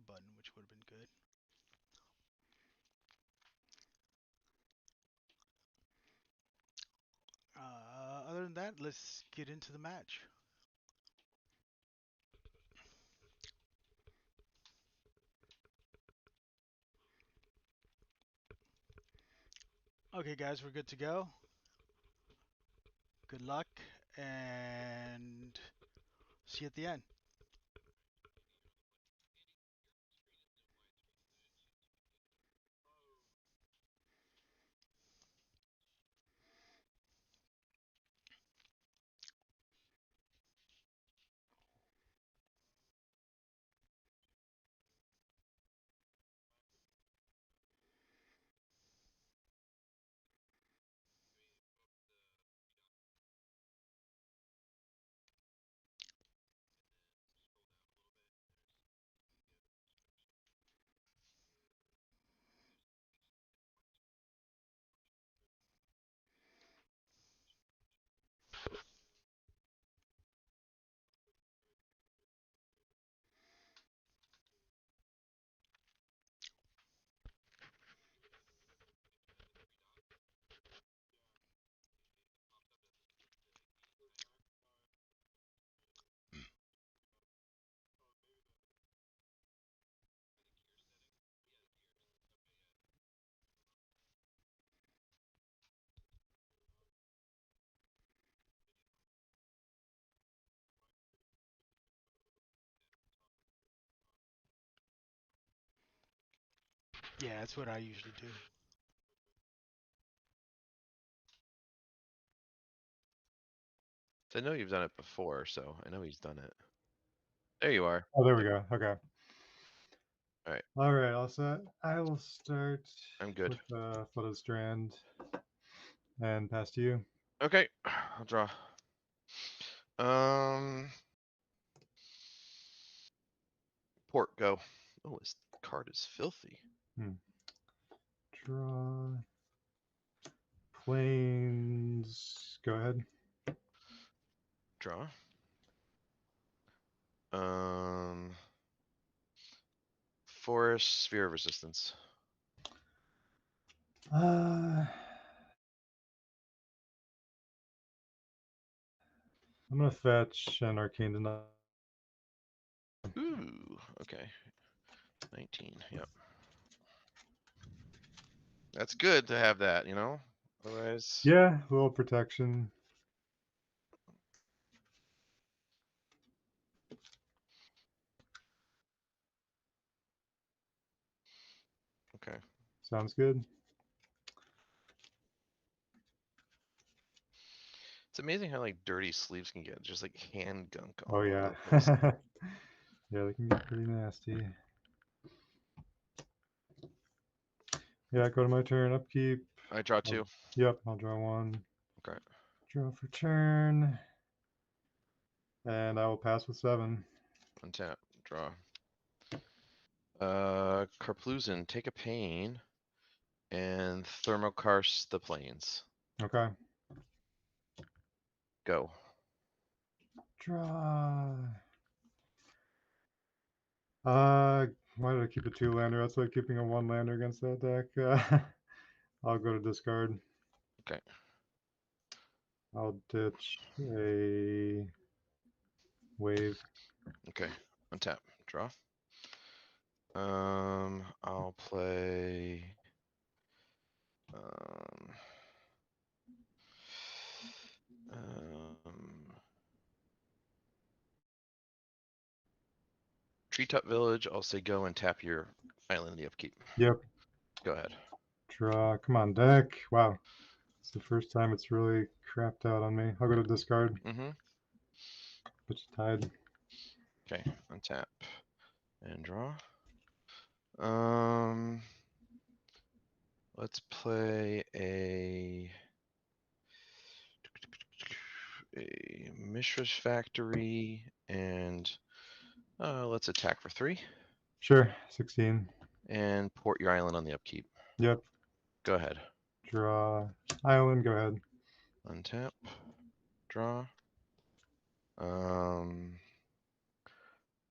record button, which would have been good. Other than that, let's get into the match. Okay, guys, we're good to go. Good luck, and see you at the end. Yeah, that's what I usually do. I know you've done it before, so I know he's done it. There you are. Oh, there we go. Okay. All right. All right, all set. I will start I'm good. with the Photo Strand and pass to you. Okay, I'll draw. Port, go. Oh, his card is filthy. Draw. Planes. Go ahead. Draw. Forest, Sphere of Resistance. I'm gonna fetch an Arcane Denial. Ooh, okay. 19, yep. That's good to have that, you know? Otherwise... Yeah, a little protection. Okay. Sounds good. It's amazing how, like, dirty sleeves can get. Just, like, hand gunk all Oh, over yeah. the place. Yeah, they can get pretty nasty. Yeah, go to my turn. Upkeep. I draw 2. Yep, I'll draw 1. Okay. Draw for turn. And I will pass with 7. Untap. Draw. Karpluzin, take a pain. And Thermokarst the plains. Okay. Go. Draw. Why did I keep a 2-lander? That's like keeping a 1-lander against that deck. I'll go to discard. Okay. I'll ditch a wave. Okay. Untap. Draw. I'll play. Um, Treetop Village, I'll say go and tap your island in the upkeep. Yep. Go ahead. Draw. Come on, deck. Wow. It's the first time it's really crapped out on me. I'll go to discard. Mm-hmm. But you tied. Okay, untap and draw. Let's play a Mishra's Factory and let's attack for 3. Sure. 16. And port your island on the upkeep. Yep. Go ahead. Draw. Island. Go ahead. Untap. Draw.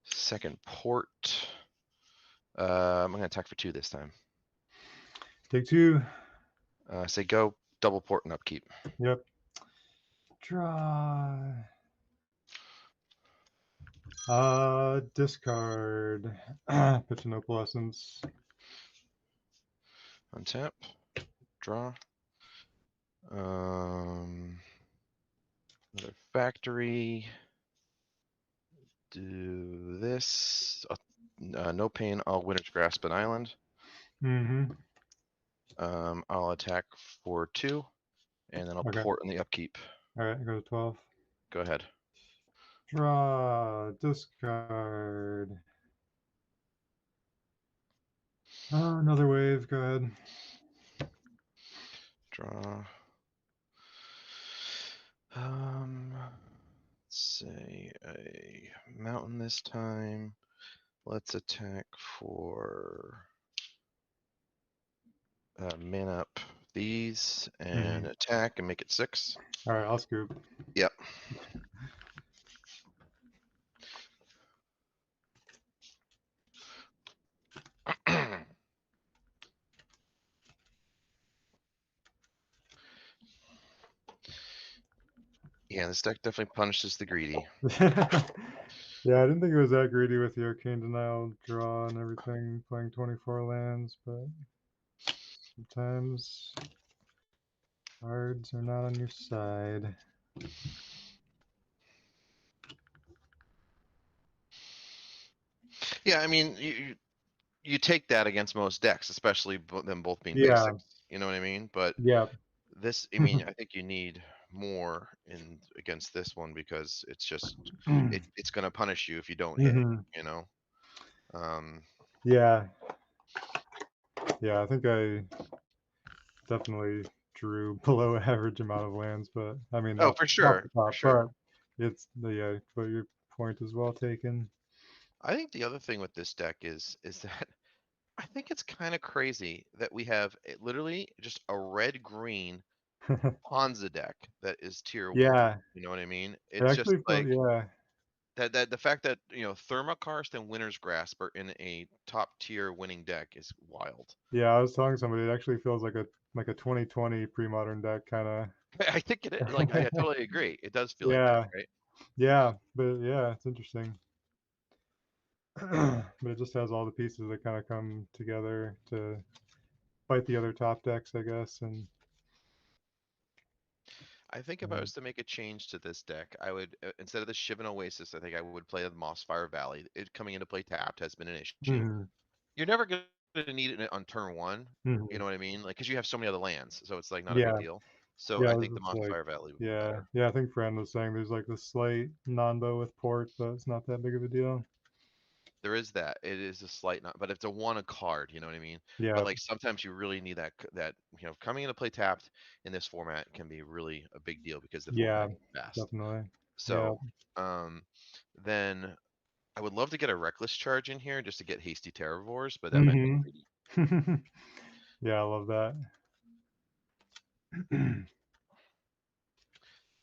Second port. I'm gonna attack for 2 this time. Take 2. Say go, double port and upkeep. Yep. Draw. Discard. Pitch an Opalescence. Untap, draw. Another factory. Do this. No pain. I'll Winter's Grasp an island. Mm-hmm. I'll attack for 2, and then I'll Okay. port in the upkeep. All right, go to 12. Go ahead. Draw. Discard. Another wave. Go ahead. Draw. Let's say a mountain this time. Let's attack for man up these and attack and make it 6. All right, I'll scoop. Yep. Yeah, this deck definitely punishes the greedy. Yeah, I didn't think it was that greedy with the Arcane Denial draw and everything, playing 24 lands, but sometimes cards are not on your side. Yeah, I mean, you take that against most decks, especially them both being Yeah, basics. You know what I mean? But yeah. this, I mean, I think you need more in against this one because it's just it's gonna punish you if you don't hit. Mhm. You know. Um, Yeah. Yeah, I think I definitely drew below average amount of lands, but I mean, oh, off for the sure, for top, sure. but it's yeah, but your point is well taken. I think the other thing with this deck is that I think it's kind of crazy that we have literally just a red green Ponza deck that is tier 1. Yeah, You know what I mean? it It's just actually felt, like yeah, that the fact that Thermokarst and Winter's Grasp are in a top tier winning deck is wild. yeah. I was telling somebody it actually feels like a 2020 pre-modern deck kind I think it is, like I of. totally agree. It does feel like that, Yeah, right? yeah, but yeah, it's interesting. But it just has all the pieces that kind of come together to fight the other top decks, I guess, and I think if I was to make a change to this deck, I would instead of the Shivan Oasis, I think I would play the Mossfire Valley. It coming into play tapped has been an issue. Mhm, You're never going to need it on turn 1. You mhm. know what I mean? Like because you have so many other lands, so it's like not a big Yeah, deal. So yeah, I think the it's like, Mossfire Valley would be yeah, better. yeah. I think Fran was saying there's like the slight non-bow with port, but it's not that big of a deal. There is that. It is a slight not, but it's a one a card. You know what I mean? But Yeah, like sometimes you really need that coming into play tapped in this format can be really a big deal because the yeah, format is fast. definitely. Yeah. So um, then I would love to get a reckless charge in here just to get hasty terravores, but that might be Hmm. greedy Yeah, I love that.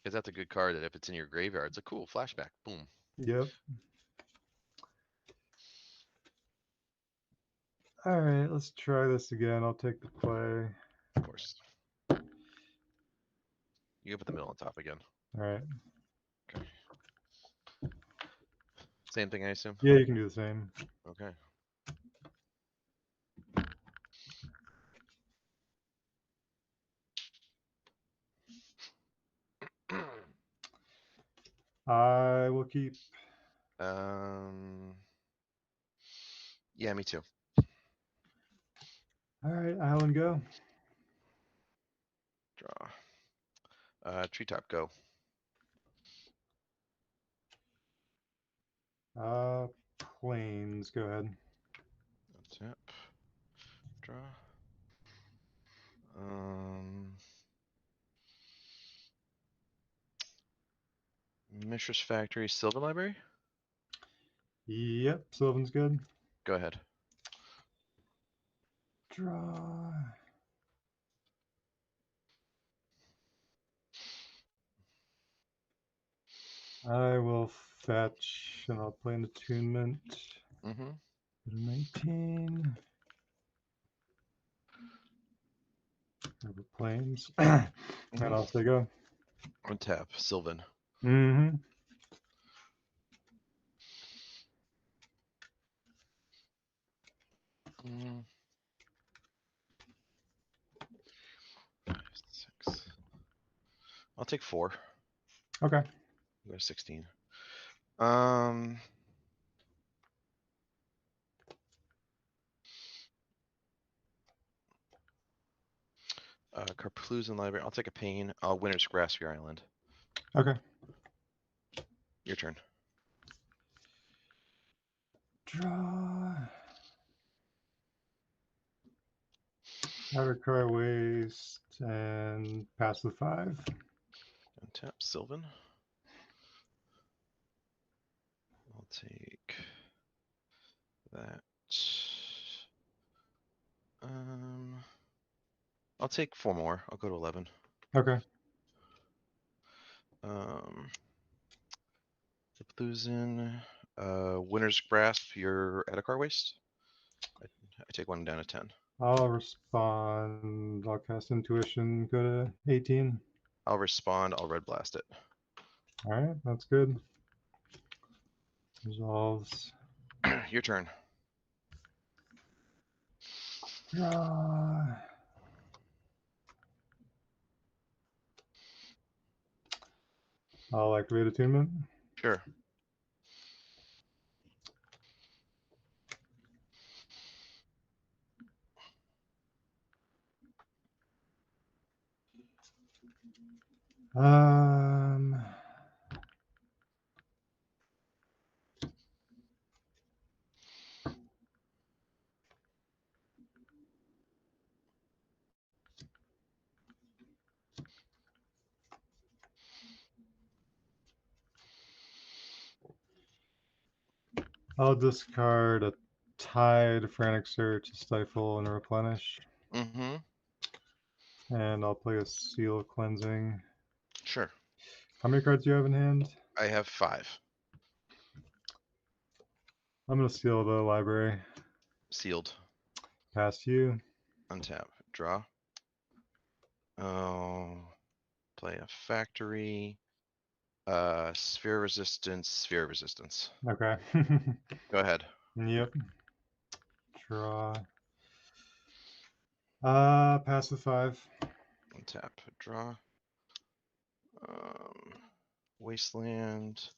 because that's a good card that if it's in your graveyard, it's a cool flashback. Boom. Yep. All right, let's try this again. I'll take the play. Of course. You can put the middle on top again. All right. Okay. Same thing, I assume. Yeah, you can do the same. Okay. I will keep. um. Yeah, me too. All right, Island go. Draw. Treetop go. Planes. Go ahead. Tap. Draw. Um. Mishra's Factory, Sylvan Library. Yep, Sylvan's good. Go ahead. Draw. I will fetch, and I'll play an attunement. Mm-hmm. Go to 19. Over planes. And I'll say go. Untap, Sylvan. Mm-hmm. Mm. 6. I'll take 4. Okay. Go to 16. Carplusen Library. I'll take a pain. Winter's Grasp for your island. Okay. Your turn. Draw. Outer Waste and pass the 5. Untap, Sylvan. I'll take that. I'll take 4 more. I'll go to 11. Okay. Losing. Winter's Grasp. You're at a car waste. I take 1 down to 10. I'll respond. I'll cast Intuition. Go to 18. I'll respond. I'll red blast it. All right. That's good. Resolves. Your turn. Draw. I'll activate Attunement. Sure. I'll discard a Tide, Frantic Search, Stifle, and Replenish. Mm-hmm. And I'll play a Seal Cleansing. Sure. How many cards do you have in hand? I have 5. I'm going to seal the library. Sealed. Pass to you. Untap. Draw. Oh. Play a factory. Sphere resistance. Sphere resistance. Okay. Go ahead. Yep. Draw. Pass the 5. Untap. Draw. Wasteland.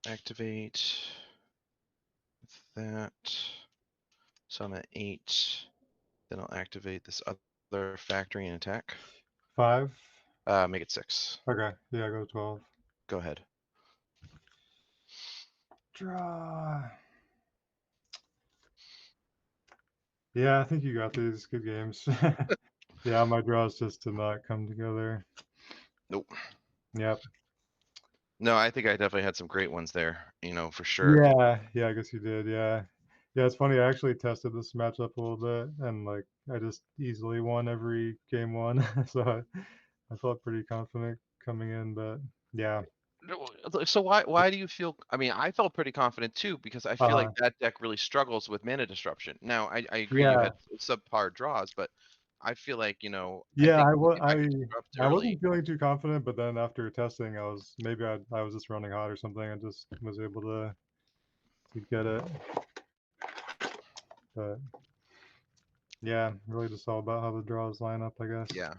Activate with that. So I'm at 8. Then I'll activate this other factory and attack. 5. Make it 6. Okay. Yeah, go to 12. Go ahead. Draw. Yeah, I think you got these. Good games. Yeah, my draws just did not come together. Nope. Yep. No, I think I definitely had some great ones there, for sure. Yeah, I guess you did. Yeah. Yeah, it's funny. I actually tested this matchup a little bit, and like I just easily won every game one, so I felt pretty confident coming in. But yeah, So why do you feel? I mean, I felt pretty confident too because I feel like that deck really struggles with mana disruption. Now, I agree you yeah, had subpar draws, but I feel like I yeah. think I if I could disrupt I early. wasn't feeling too confident, but then after testing, I was just running hot or something. I just was able to get it. But yeah, really just all about how the draws line up, I guess. Yeah.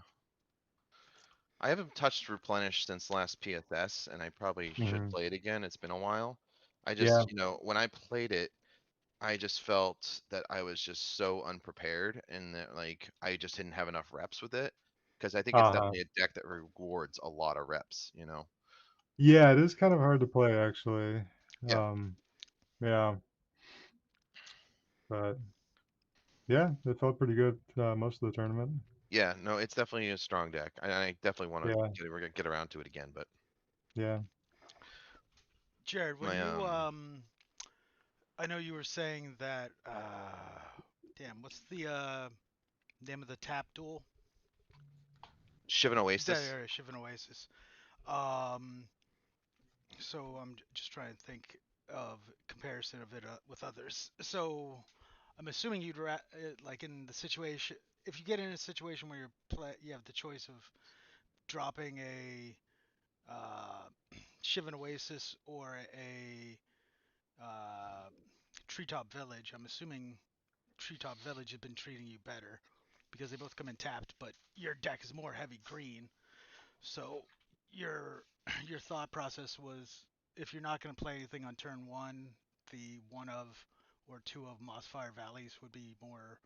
I haven't touched Replenish since last PSS, and I probably should play it again. It's been a while. I Yeah. just, when I played it, I just felt that I was just so unprepared and that I just didn't have enough reps with it. Because I think it's definitely a deck that rewards a lot of reps. Yeah, it is kind of hard to play actually. Yeah. Yeah, but yeah, it felt pretty good most of the tournament. Yeah, no, it's definitely a strong deck. I definitely want Yeah, to get around to it again, but yeah. Jared, when my you I know you were saying that damn, what's the name of the tap duel? Shivan Oasis. Shivan Oasis. Um, so I'm just trying to think of comparison of it with others. So I'm assuming like in the situation, if you get in a situation where you have the choice of dropping a uh, Shivan Oasis or a uh, Treetop Village. I'm assuming Treetop Village has been treating you better because they both come in tapped, but your deck is more heavy green. So your your thought process was if you're not going to play anything on turn one, the one of or two of Mossfire Valleys would be more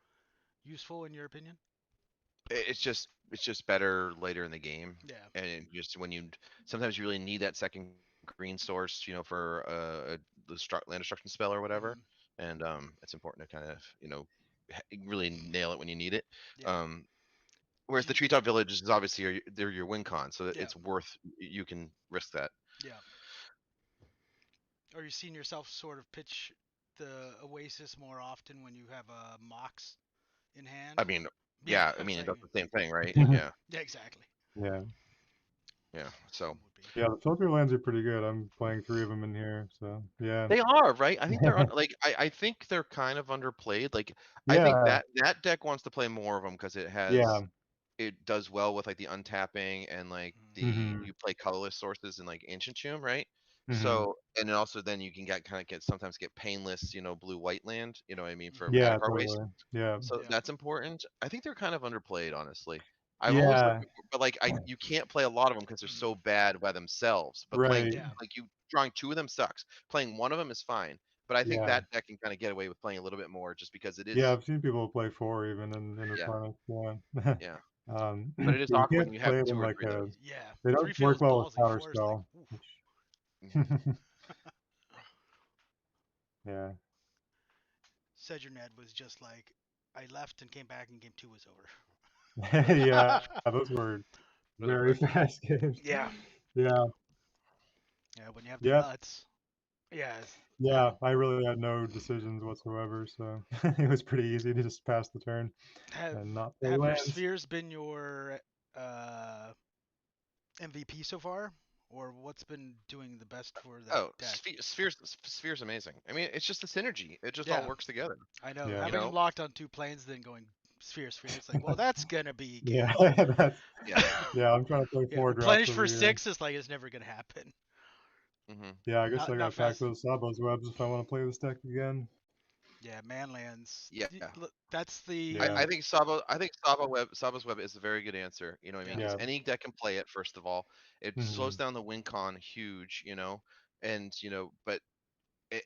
useful in your opinion. It's just better later in the game, Yeah. and just when you sometimes you really need that second green source, for the land destruction spell or whatever, Mhm. and it's important to kind of really nail it when you need it. Yeah. Um, Whereas the You, Treetop Village is obviously they're your win con, so yeah. it's worth you can risk that. Yeah. Are you seeing yourself sort of pitch the Oasis more often when you have a Mox in I hand? mean, Yeah, yeah, I I was mean it like, does the same thing, right? yeah, Yeah, yeah, exactly. Yeah. yeah. So Would be. Yeah, the filter lands are pretty good. I'm playing 3 of them in here, so yeah. they are right. I think they're like I think they're kind of underplayed. Like I think Yeah, that deck wants to play more of them because yeah. it does well with like the untapping and like Mhm. you play colorless sources in like Ancient Tomb, right? Mhm. So and then also then you can get sometimes get painless, blue white land, you know what I mean, for Mm-hmm. Yeah, Madapar waste. totally. Yeah. So Yeah. that's important. I think they're kind of underplayed, honestly. I've always Yeah, but like you can't play a lot of them because they're Mm. so bad by themselves. But playing right. Yeah. like you drawing two of them sucks. Playing one of them is fine. But I think Yeah. that deck can kind of get away with playing a little bit more just because it Yeah, is, I've seen people play 4 even in yeah, Replenish, yeah. yeah. But But it is you awkward can't when you have play it two in or like three of a those. Yeah. they don't Three work feels well with ballsy. counter Four is like, spell, oof. which yeah. Sedgerned was just like, I left and came back and game two was over. Yeah, those were Really very quick. fast games. Yeah. Yeah. Yeah, when you have the Yep. nuts. Yeah. Yeah, I really had no decisions whatsoever, so it was pretty easy to just pass the turn Have and not play have your lands. spheres been your uh, MVP so far, or what's been doing the best for that Oh, deck? sphere's amazing. I mean, it's just the synergy. It just all Yeah, works together. I know. Yeah. You Having them know? locked on two planes, then going sphere. It's like, well, that's gonna be a Yeah, game. that's Yeah. yeah, I'm trying to play Yeah, 4 drops replenish over for here. six is like it's never gonna happen. Hmm. Yeah, I guess I Not gotta pack fast. those Sabos webs if I want to play this deck again. Yeah, manlands. Yeah. That's Yeah, the I think Sabo's Web is a very good answer. You know what I mean? yeah. Because yeah. any deck can play it. First of all, it Hmm. slows down the win con huge. And but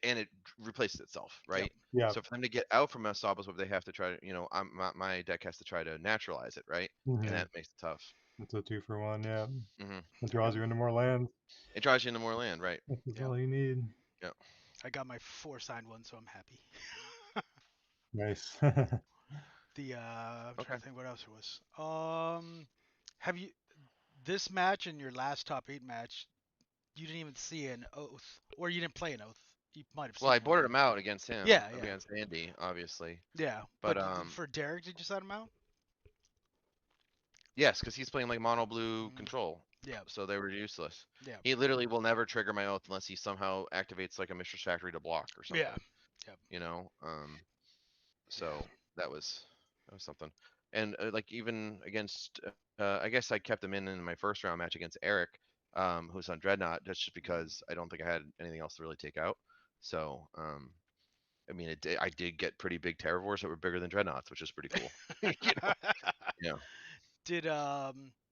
and it replaces itself, Yep. right? Yeah. So for them to get out from a Sabo's Web, they have to try to, my deck has to try to naturalize it, right? And Hmm. that makes it tough. It's a 2 for 1, yeah. Hmm. It I got draws you into more lands. It drives you into more land, right? That's yep. all you need. Yeah. I got my 4 signed one, so I'm happy. Nice. I'm Okay. trying to think what else it was. Have you this match and your last top eight match? You didn't even see an oath, or you didn't play an oath. You might have Well, seen I one, boarded but him out against him, yeah, yeah, against Andy, obviously. yeah. But But for Derek, did you sign him out? yes, because he's playing like mono blue Mm, control, yeah, so they were useless. yeah, He literally will never trigger my oath unless he somehow activates like a Mistress Factory to block or yeah, something. yeah, You know, yeah. so that was something. And like even against, I guess I kept him in my first round match against Eric, who's on Dreadnought, just Mm, because I don't think I had anything else to really take out. So, I mean, I did get pretty big Terravores that were bigger than Dreadnoughts, which is pretty cool. you know, yeah. did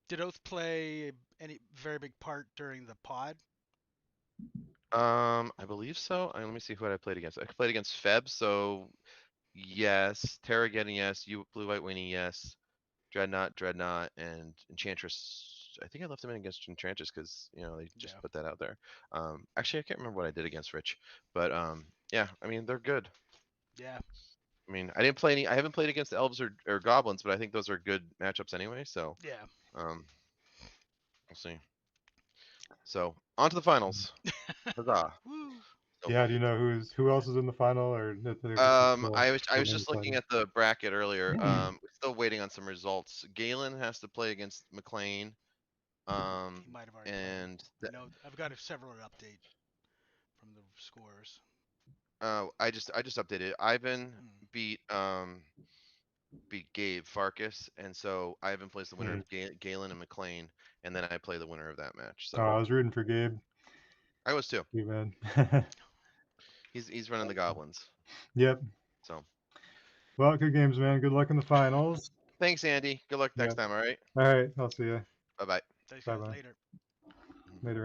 did Oath play any very big part during the pod? I believe so. Let me see who I played against. I played against Feb, so yes. Terra getting yes. You Blue White Winnie yes. Dreadnought, and Enchantress. I think I left him in against Enchantress because they just Yeah, put that out there. Actually, I can't remember what I did against Rich, but yeah. I mean, they're good. yeah, I mean, I didn't play any. I haven't played against elves or goblins, but I think those are good matchups anyway. So yeah. um, we'll see. So on to the finals. Huzzah! Woo. So Yeah, do you know who else is in the final, or I think this is still I was remain just looking decided? at the bracket earlier. We still waiting on some results. Galen has to play against McLean. He might have already And played. I know I've got several update from the scores. I just updated. Ivan Hmm. beat Gabe Farkas, and so Ivan plays the winner of Galen and McLean, and then I play the winner of that match. Oh, So I was rooting for Gabe. I was too. You man. He's running the goblins. Yep. So Well, good games, man. Good luck in the finals. thanks, Andy. Good luck next Yep. time. All right. All right. I'll see you. Bye bye. Thanks, Bye guys. bye. Later.